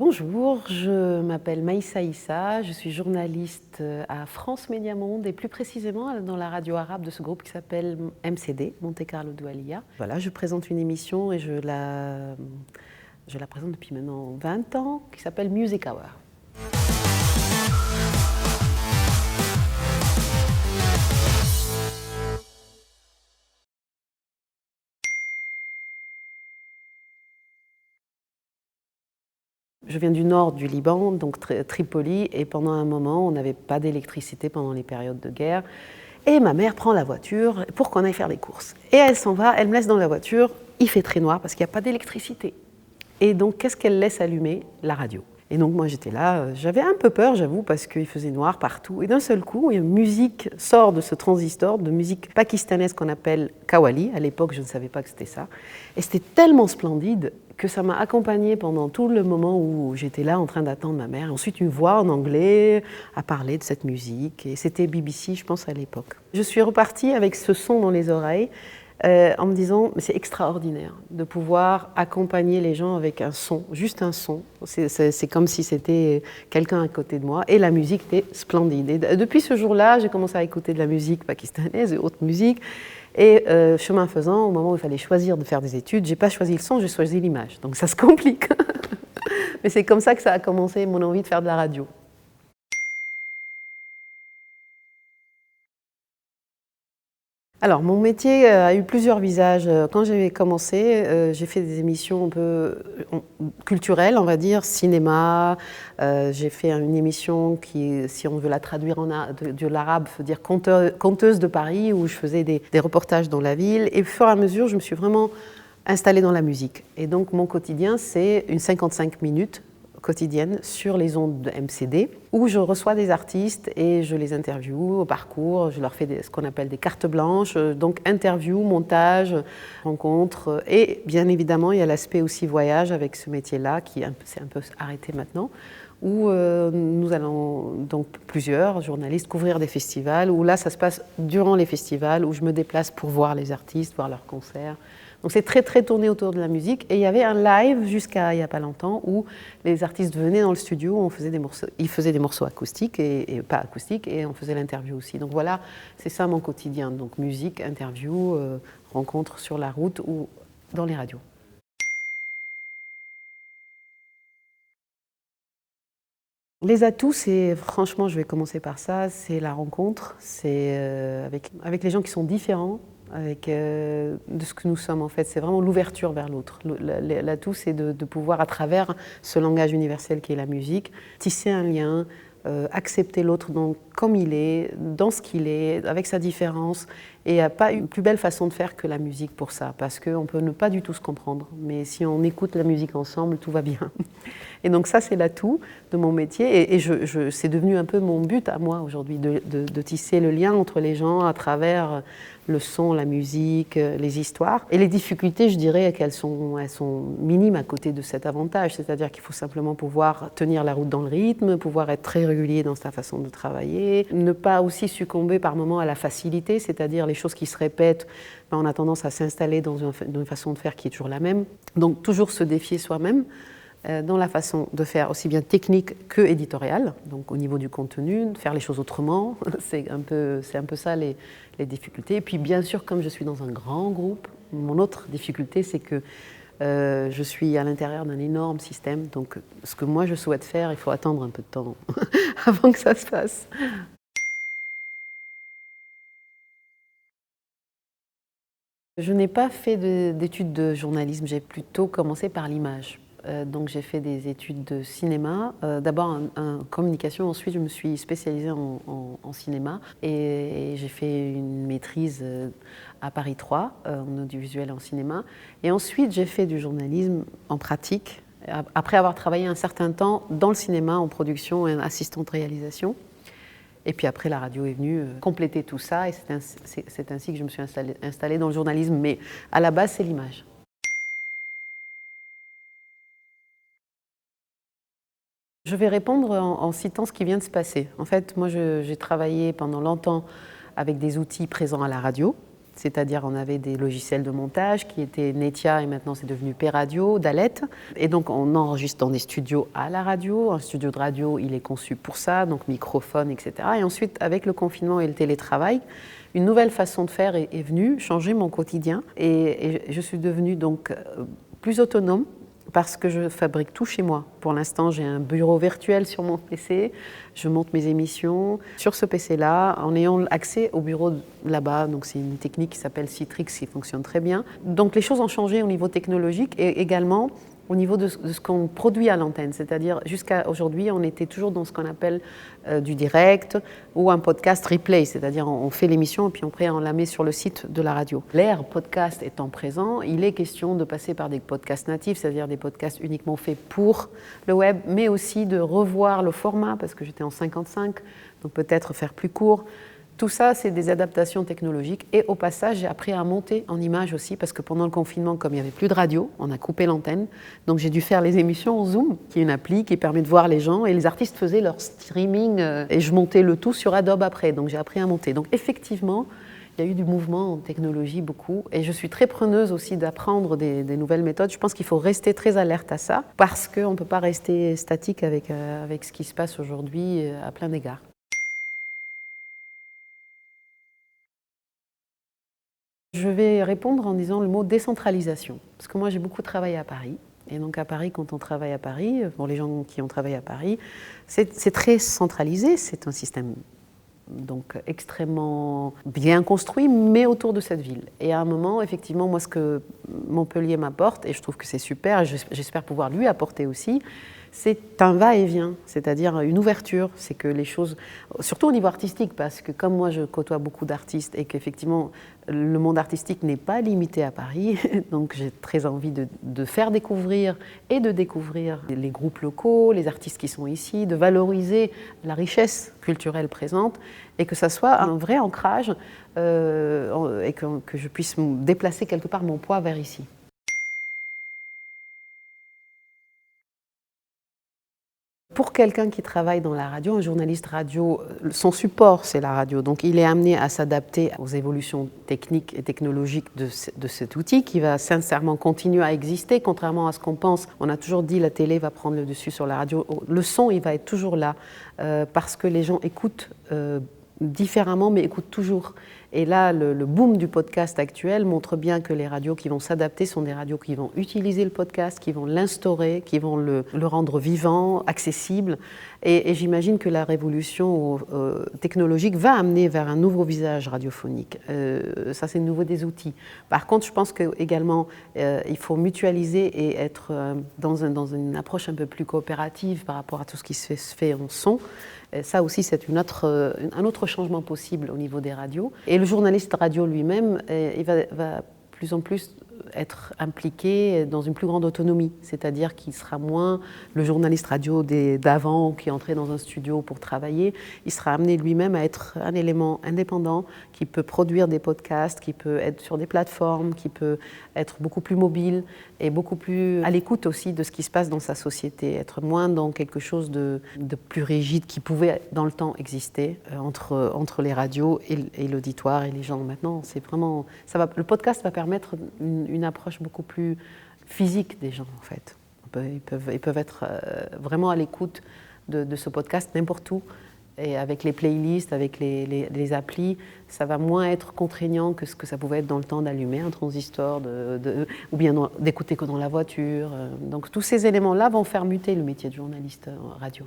Bonjour, je m'appelle Maïssa Issa, je suis journaliste à France Média Monde et plus précisément dans la radio arabe de ce groupe qui s'appelle MCD, Monte Carlo Doualiya. Voilà, je présente une émission et je la présente depuis maintenant 20 ans qui s'appelle Music Hour. Je viens du nord du Liban, donc Tripoli, et pendant un moment, on n'avait pas d'électricité pendant les périodes de guerre. Et ma mère prend la voiture pour qu'on aille faire les courses. Et elle s'en va, elle me laisse dans la voiture, il fait très noir parce qu'il n'y a pas d'électricité. Et donc, qu'est-ce qu'elle laisse allumer? La radio. Et donc, moi, j'étais là, j'avais un peu peur, j'avoue, parce qu'il faisait noir partout. Et d'un seul coup, une musique sort de ce transistor, de musique pakistanaise qu'on appelle Qawwali. À l'époque, je ne savais pas que c'était ça. Et c'était tellement splendide que ça m'a accompagnée pendant tout le moment où j'étais là en train d'attendre ma mère. Ensuite, une voix en anglais a parlé de cette musique. Et c'était BBC, je pense, à l'époque. Je suis repartie avec ce son dans les oreilles. En me disant, mais c'est extraordinaire de pouvoir accompagner les gens avec un son, juste un son. C'est comme si c'était quelqu'un à côté de moi. Et la musique était splendide. Et depuis ce jour-là, j'ai commencé à écouter de la musique pakistanaise et autres musiques. Et chemin faisant, au moment où il fallait choisir de faire des études, j'ai pas choisi le son, j'ai choisi l'image. Donc ça se complique. Mais c'est comme ça que ça a commencé mon envie de faire de la radio. Alors, mon métier a eu plusieurs visages. Quand j'ai commencé, j'ai fait des émissions un peu culturelles, on va dire, cinéma. J'ai fait une émission qui, si on veut la traduire de l'arabe, veut dire conteuse de Paris, où je faisais des reportages dans la ville. Et au fur et à mesure, je me suis vraiment installée dans la musique. Et donc, mon quotidien, c'est une 55 minutes quotidienne sur les ondes de MCD, où je reçois des artistes et je les interviewe au parcours, je leur fais ce qu'on appelle des cartes blanches, donc interview, montage, rencontre, et bien évidemment il y a l'aspect aussi voyage avec ce métier-là qui s'est un peu arrêté maintenant, où nous allons, donc plusieurs journalistes, couvrir des festivals, où là ça se passe durant les festivals, où je me déplace pour voir les artistes, voir leurs concerts. Donc c'est très très tourné autour de la musique. Et il y avait un live jusqu'à il n'y a pas longtemps où les artistes venaient dans le studio, ils faisaient des morceaux acoustiques et pas acoustiques, et on faisait l'interview aussi. Donc voilà, c'est ça mon quotidien. Donc musique, interview, rencontres sur la route ou dans les radios. Les atouts, c'est franchement, je vais commencer par ça, c'est la rencontre, c'est avec les gens qui sont différents, de ce que nous sommes en fait. C'est vraiment l'ouverture vers l'autre. L'atout, c'est de pouvoir, à travers ce langage universel qui est la musique, tisser un lien, accepter l'autre comme il est, dans ce qu'il est, avec sa différence. Et il n'y a pas une plus belle façon de faire que la musique pour ça, parce qu'on peut ne pas du tout se comprendre. Mais si on écoute la musique ensemble, tout va bien. Et donc ça, c'est l'atout de mon métier. Et c'est devenu un peu mon but à moi aujourd'hui, de tisser le lien entre les gens à travers le son, la musique, les histoires. Et les difficultés, je dirais qu'elles sont minimes à côté de cet avantage. C'est-à-dire qu'il faut simplement pouvoir tenir la route dans le rythme, pouvoir être très régulier dans sa façon de travailler, ne pas aussi succomber par moments à la facilité, c'est-à-dire les choses qui se répètent, on a tendance à s'installer dans une façon de faire qui est toujours la même. Donc toujours se défier soi-même dans la façon de faire aussi bien technique que éditoriale, donc au niveau du contenu, de faire les choses autrement, c'est un peu ça les difficultés. Et puis bien sûr, comme je suis dans un grand groupe, mon autre difficulté c'est que je suis à l'intérieur d'un énorme système, donc ce que moi je souhaite faire, il faut attendre un peu de temps avant que ça se fasse. Je n'ai pas fait d'études de journalisme, j'ai plutôt commencé par l'image. Donc j'ai fait des études de cinéma, d'abord en communication, ensuite je me suis spécialisée en cinéma et j'ai fait une maîtrise à Paris 3 en audiovisuel et en cinéma. Et ensuite j'ai fait du journalisme en pratique, après avoir travaillé un certain temps dans le cinéma en production et en assistante réalisation. Et puis après, la radio est venue compléter tout ça et c'est ainsi que je me suis installée dans le journalisme. Mais à la base, c'est l'image. Je vais répondre en citant ce qui vient de se passer. En fait, moi, j'ai travaillé pendant longtemps avec des outils présents à la radio. C'est-à-dire on avait des logiciels de montage qui étaient Netia et maintenant c'est devenu P-Radio, Dalet. Et donc on enregistre dans des studios à la radio. Un studio de radio, il est conçu pour ça, donc microphone, etc. Et ensuite, avec le confinement et le télétravail, une nouvelle façon de faire est venue changer mon quotidien. Et je suis devenue donc plus autonome parce que je fabrique tout chez moi. Pour l'instant, j'ai un bureau virtuel sur mon PC. Je monte mes émissions sur ce PC-là en ayant accès au bureau là-bas. Donc c'est une technique qui s'appelle Citrix qui fonctionne très bien. Donc les choses ont changé au niveau technologique et également au niveau de ce qu'on produit à l'antenne. C'est-à-dire, jusqu'à aujourd'hui, on était toujours dans ce qu'on appelle du direct ou un podcast replay. C'est-à-dire, on fait l'émission et puis après, on la met sur le site de la radio. L'ère podcast étant présent, il est question de passer par des podcasts natifs, c'est-à-dire des podcasts uniquement faits pour le web, mais aussi de revoir le format, parce que j'étais en 55, donc peut-être faire plus court. Tout ça, c'est des adaptations technologiques. Et au passage, j'ai appris à monter en images aussi, parce que pendant le confinement, comme il n'y avait plus de radio, on a coupé l'antenne. Donc j'ai dû faire les émissions en Zoom, qui est une appli qui permet de voir les gens. Et les artistes faisaient leur streaming, et je montais le tout sur Adobe après. Donc j'ai appris à monter. Donc effectivement, il y a eu du mouvement en technologie beaucoup. Et je suis très preneuse aussi d'apprendre des nouvelles méthodes. Je pense qu'il faut rester très alerte à ça, parce qu'on ne peut pas rester statique avec ce qui se passe aujourd'hui à plein d'égards. Je vais répondre en disant le mot décentralisation, parce que moi j'ai beaucoup travaillé à Paris, et donc à Paris, quand on travaille à Paris, pour les gens qui ont travaillé à Paris, c'est très centralisé, c'est un système donc extrêmement bien construit, mais autour de cette ville. Et à un moment, effectivement, moi ce que Montpellier m'apporte, et je trouve que c'est super, et j'espère pouvoir lui apporter aussi, c'est un va-et-vient, c'est-à-dire une ouverture. C'est que les choses, surtout au niveau artistique, parce que comme moi je côtoie beaucoup d'artistes et qu'effectivement le monde artistique n'est pas limité à Paris, donc j'ai très envie de faire découvrir et de découvrir les groupes locaux, les artistes qui sont ici, de valoriser la richesse culturelle présente et que ça soit un vrai ancrage et que je puisse déplacer quelque part mon poids vers ici. Pour quelqu'un qui travaille dans la radio, un journaliste radio, son support, c'est la radio. Donc il est amené à s'adapter aux évolutions techniques et technologiques de cet outil qui va sincèrement continuer à exister, contrairement à ce qu'on pense. On a toujours dit la télé va prendre le dessus sur la radio. Le son, il va être toujours là parce que les gens écoutent différemment, mais écoutent toujours. Et là, le boom du podcast actuel montre bien que les radios qui vont s'adapter sont des radios qui vont utiliser le podcast, qui vont l'instaurer, qui vont le rendre vivant, accessible. Et j'imagine que la révolution technologique va amener vers un nouveau visage radiophonique. Ça, c'est le nouveau des outils. Par contre, je pense qu'également, il faut mutualiser et être dans une approche un peu plus coopérative par rapport à tout ce qui se fait en son. Ça aussi, c'est un autre changement possible au niveau des radios. Et le journaliste radio lui-même, il va plus en plus être impliqué dans une plus grande autonomie, c'est-à-dire qu'il sera moins le journaliste radio d'avant qui entrait dans un studio pour travailler, il sera amené lui-même à être un élément indépendant qui peut produire des podcasts, qui peut être sur des plateformes, qui peut être beaucoup plus mobile et beaucoup plus à l'écoute aussi de ce qui se passe dans sa société, être moins dans quelque chose de plus rigide qui pouvait dans le temps exister entre les radios et l'auditoire et les gens. Maintenant, c'est vraiment, le podcast va permettre une approche beaucoup plus physique des gens en fait. Ils peuvent être vraiment à l'écoute de ce podcast n'importe où. Et avec les playlists, avec les applis, ça va moins être contraignant que ce que ça pouvait être dans le temps d'allumer un transistor ou bien d'écouter que dans la voiture. Donc tous ces éléments-là vont faire muter le métier de journaliste radio.